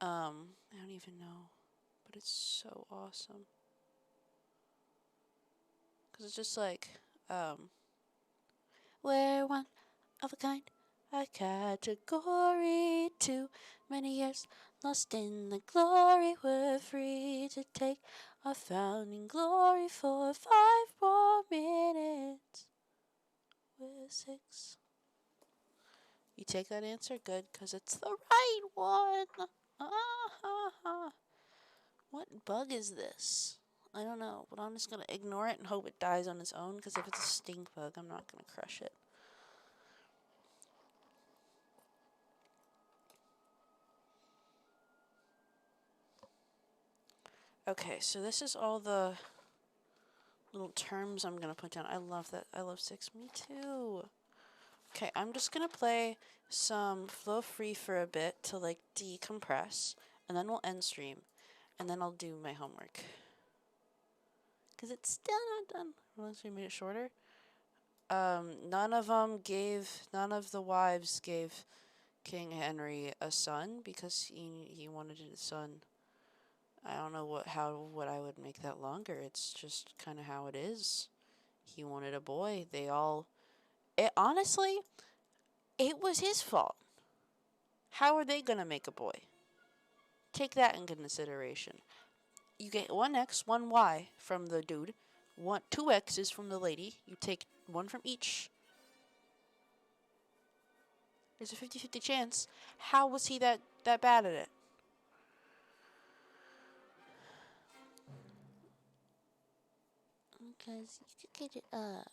I don't even know, but it's so awesome because it's just like we're one of a kind, a category. Too many years lost in the glory. We're free to take our founding glory for 5 more minutes. We're Six. You take that answer? Good, because it's the right one. What bug is this? I don't know, but I'm just going to ignore it and hope it dies on its own, because if it's a stink bug, I'm not going to crush it. Okay, so this is all the little terms I'm going to put down. I love that. I love Six. Me too. Okay, I'm just going to play some Flow Free for a bit to, like, decompress, and then we'll end stream, and then I'll do my homework. Because it's still not done. Unless we made it shorter. None of the wives gave King Henry a son because he wanted a son. I don't know what I would make that longer. It's just kind of how it is. He wanted a boy. Honestly, it was his fault. How are they gonna make a boy? Take that into consideration. You get 1 X, 1 Y from the dude, 2 X's from the lady. You take 1 from each. There's a 50-50 chance. How was he that bad at it? Because you could get it up.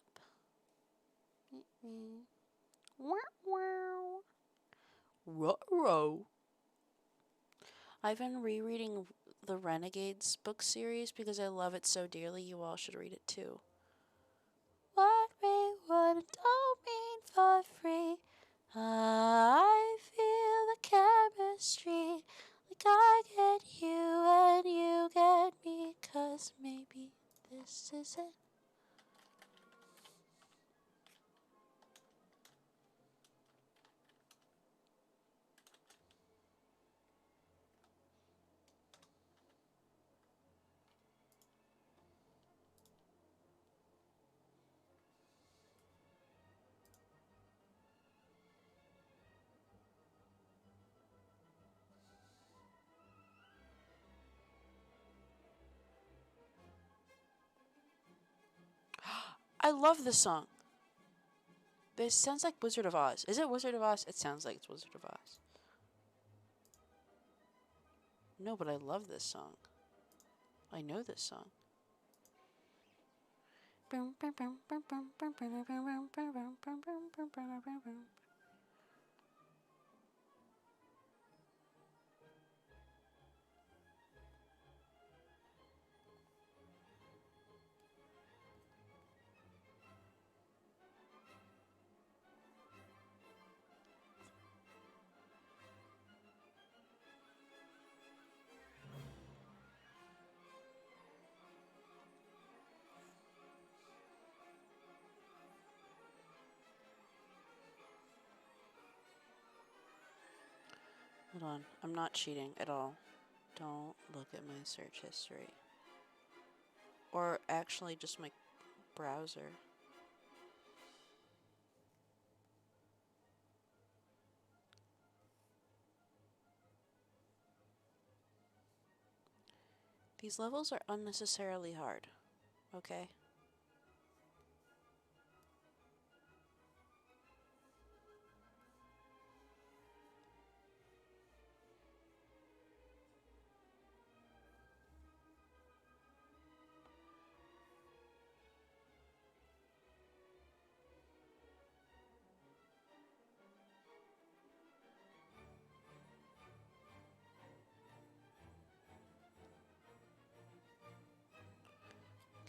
Ruh-roh. I've been rereading the Renegades book series because I love it so dearly. You all should read it too. What we would don't mean for free. I feel the chemistry. Like I get you and you get me. 'Cause maybe this is it. I love this song. This sounds like Wizard of Oz. Is it Wizard of Oz? It sounds like it's Wizard of Oz. No, but I love this song. I know this song. Hold on. I'm not cheating at all. Don't look at my search history. Or actually just my browser. These levels are unnecessarily hard. Okay?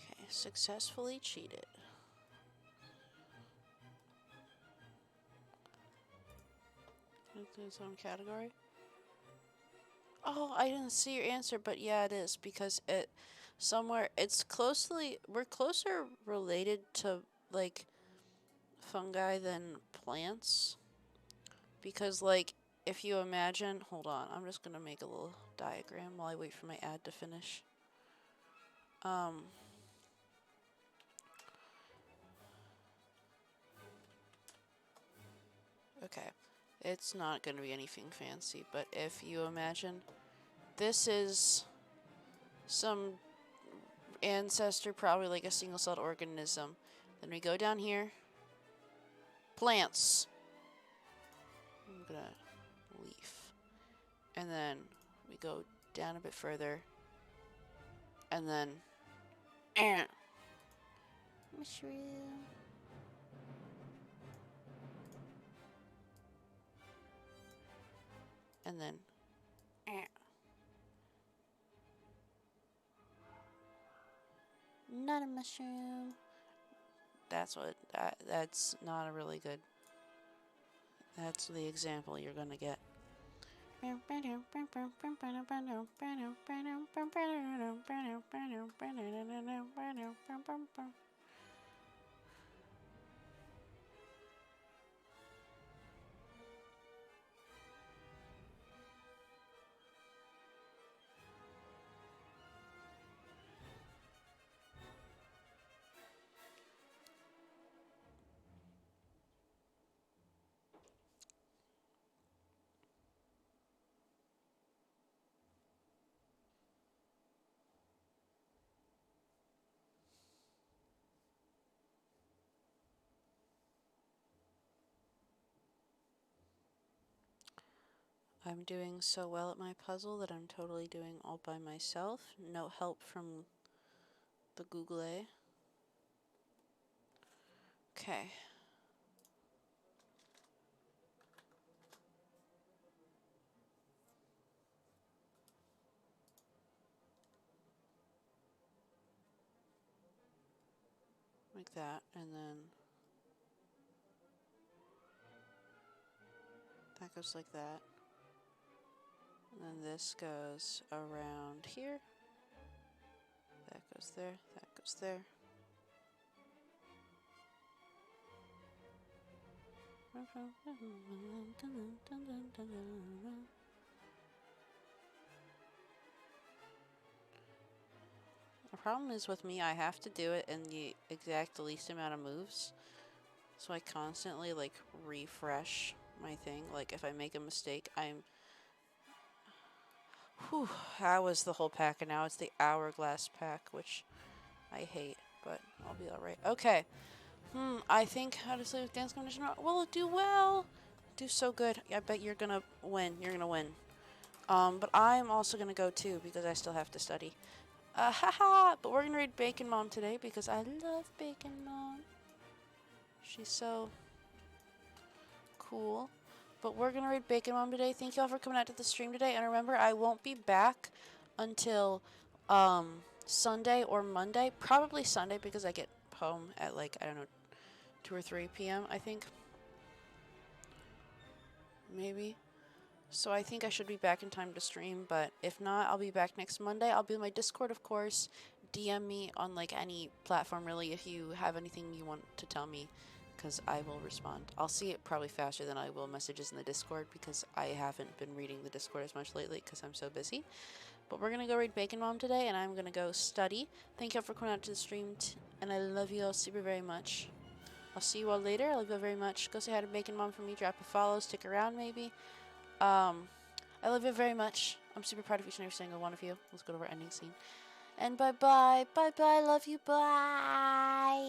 Okay, successfully cheated. Its own category. Oh, I didn't see your answer, but yeah, it is because we're closer related to like fungi than plants because like if you imagine, hold on, I'm just gonna make a little diagram while I wait for my ad to finish. Okay, it's not gonna be anything fancy, but if you imagine this is some ancestor, probably like a single-celled organism. Then we go down here. Plants. I'm gonna leaf. And then we go down a bit further. And then mushroom. And then not a mushroom. That's not a really good. That's the example you're gonna get. I'm doing so well at my puzzle that I'm totally doing all by myself. No help from the Google. Okay. Like that, and then that goes like that. And then this goes around here. That goes there, that goes there. The problem is with me, I have to do it in the exact least amount of moves. So I constantly like refresh my thing. Like if I make a mistake, Whew, that was the whole pack, and now it's the hourglass pack, which I hate, but I'll be alright. Okay. I think how to play with dance competition. Will it do well? Do so good. I bet you're gonna win. You're gonna win. But I'm also gonna go too because I still have to study. Haha! But we're gonna read Bacon Mom today because I love Bacon Mom. She's so cool. But we're gonna read Bacon Mom today. Thank you all for coming out to the stream today. And remember, I won't be back until Sunday or Monday. Probably Sunday because I get home at like, I don't know, 2 or 3 p.m. I think. Maybe. So I think I should be back in time to stream, but if not, I'll be back next Monday. I'll be in my Discord, of course. DM me on like any platform really if you have anything you want to tell me. because I will respond. I'll see it probably faster than I will messages in the Discord because I haven't been reading the Discord as much lately because I'm so busy. But we're going to go read Bacon Mom today, and I'm going to go study. Thank you all for coming out to the stream, and I love you all super very much. I'll see you all later. I love you all very much. Go say hi to Bacon Mom for me. Drop a follow. Stick around, maybe. I love you very much. I'm super proud of each and every single one of you. Let's go to our ending scene. And bye-bye. Bye-bye. Love you. Bye.